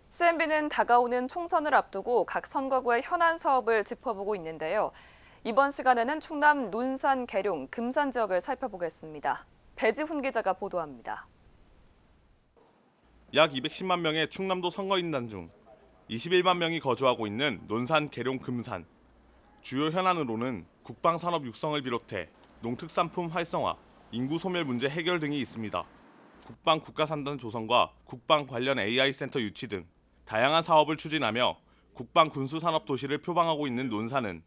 CNB는 다가오는 총선을 앞두고 각 선거구의 현안 사업을 짚어보고 있는데요. 이번 시간에는 충남 논산, 계룡, 금산 지역을 살펴보겠습니다. 배지훈 기자가 보도합니다. 약 210만 명의 충남도 선거인단 중 21만 명이 거주하고 있는 논산, 계룡, 금산. 주요 현안으로는 국방산업 육성을 비롯해 농특산품 활성화, 인구 소멸 문제 해결 등이 있습니다. 국방 국가산단 조성과 국방 관련 AI 센터 유치 등 다양한 사업을 추진하며 국방 군수산업 도시를 표방하고 있는 논산은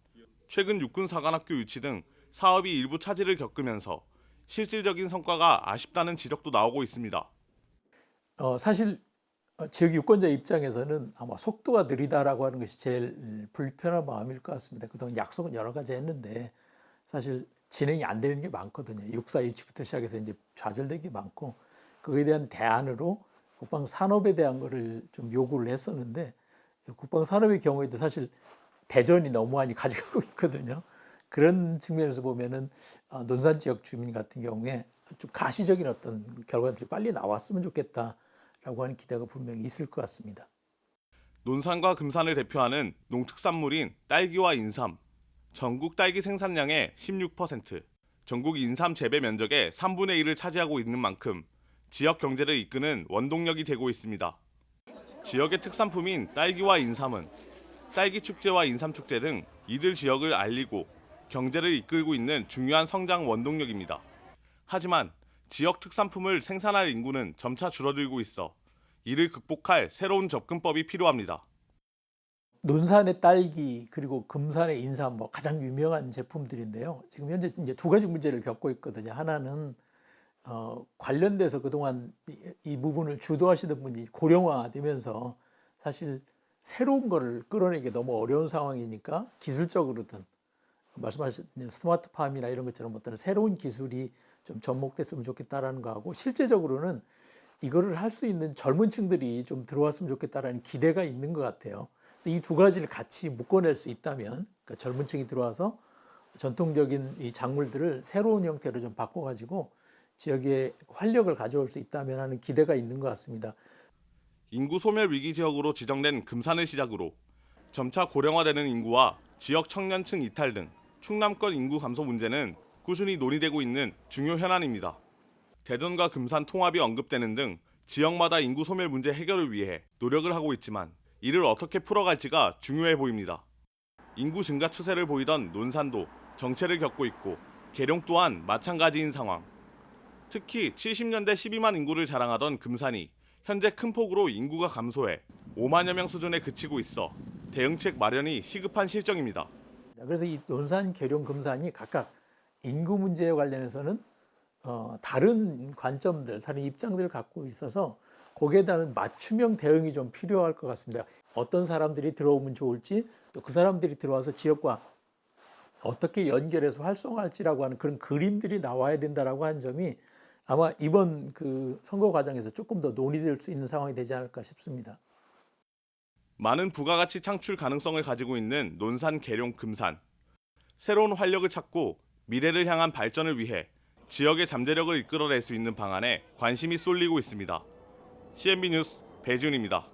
최근 육군사관학교 유치 등 사업이 일부 차질을 겪으면서 실질적인 성과가 아쉽다는 지적도 나오고 있습니다. 사실 지역 유권자 입장에서는 아마 속도가 느리다라고 하는 것이 제일 불편한 마음일 것 같습니다. 그동안 약속은 여러 가지 했는데 사실 진행이 안 되는 게 많거든요. 육사 유치부터 시작해서 이제 좌절된 게 많고 그거에 대한 대안으로 국방 산업에 대한 거를 좀 요구를 했었는데 국방 산업의 경우에도 사실 대전이 너무 많이 가져가고 있거든요. 그런 측면에서 보면은 논산 지역 주민 같은 경우에 좀 가시적인 어떤 결과들이 빨리 나왔으면 좋겠다라고 하는 기대가 분명히 있을 것 같습니다. 논산과 금산을 대표하는 농특산물인 딸기와 인삼, 전국 딸기 생산량의 16%, 전국 인삼 재배 면적의 3분의 1을 차지하고 있는 만큼 지역 경제를 이끄는 원동력이 되고 있습니다. 지역의 특산품인 딸기와 인삼은 딸기 축제와 인삼 축제 등 이들 지역을 알리고 경제를 이끌고 있는 중요한 성장 원동력입니다. 하지만 지역 특산품을 생산할 인구는 점차 줄어들고 있어 이를 극복할 새로운 접근법이 필요합니다. 논산의 딸기 그리고 금산의 인삼 가장 유명한 제품들인데요. 지금 현재 이제 두 가지 문제를 겪고 있거든요. 하나는 관련돼서 그동안 이 부분을 주도하시던 분이 고령화되면서 사실 새로운 거를 끌어내기 너무 어려운 상황이니까 기술적으로든 말씀하신 스마트팜이나 이런 것처럼 어떤 새로운 기술이 좀 접목됐으면 좋겠다라는 거하고 실제적으로는 이거를 할 수 있는 젊은 층들이 좀 들어왔으면 좋겠다라는 기대가 있는 것 같아요. 그래서 이 두 가지를 같이 묶어낼 수 있다면 그러니까 젊은 층이 들어와서 전통적인 이 작물들을 새로운 형태로 좀 바꿔가지고 지역에 활력을 가져올 수 있다면 하는 기대가 있는 것 같습니다. 인구 소멸 위기 지역으로 지정된 금산을 시작으로 점차 고령화되는 인구와 지역 청년층 이탈 등 충남권 인구 감소 문제는 꾸준히 논의되고 있는 중요 현안입니다. 대전과 금산 통합이 언급되는 등 지역마다 인구 소멸 문제 해결을 위해 노력을 하고 있지만 이를 어떻게 풀어갈지가 중요해 보입니다. 인구 증가 추세를 보이던 논산도 정체를 겪고 있고 계룡 또한 마찬가지인 상황. 특히 70년대 12만 인구를 자랑하던 금산이 현재 큰 폭으로 인구가 감소해 5만여 명 수준에 그치고 있어 대응책 마련이 시급한 실정입니다. 그래서 이 논산, 계룡, 금산이 각각 인구 문제에 관련해서는 다른 관점들, 다른 입장들을 갖고 있어서 거기에 대한 맞춤형 대응이 좀 필요할 것 같습니다. 어떤 사람들이 들어오면 좋을지 또 그 사람들이 들어와서 지역과 어떻게 연결해서 활성화할지라고 하는 그런 그림들이 나와야 된다라고 하는 점이 아마 이번 그 선거 과정에서 조금 더 논의될 수 있는 상황이 되지 않을까 싶습니다. 많은 부가가치 창출 가능성을 가지고 있는 논산, 계룡, 금산. 새로운 활력을 찾고 미래를 향한 발전을 위해 지역의 잠재력을 이끌어낼 수 있는 방안에 관심이 쏠리고 있습니다. CNB 뉴스 배지훈입니다.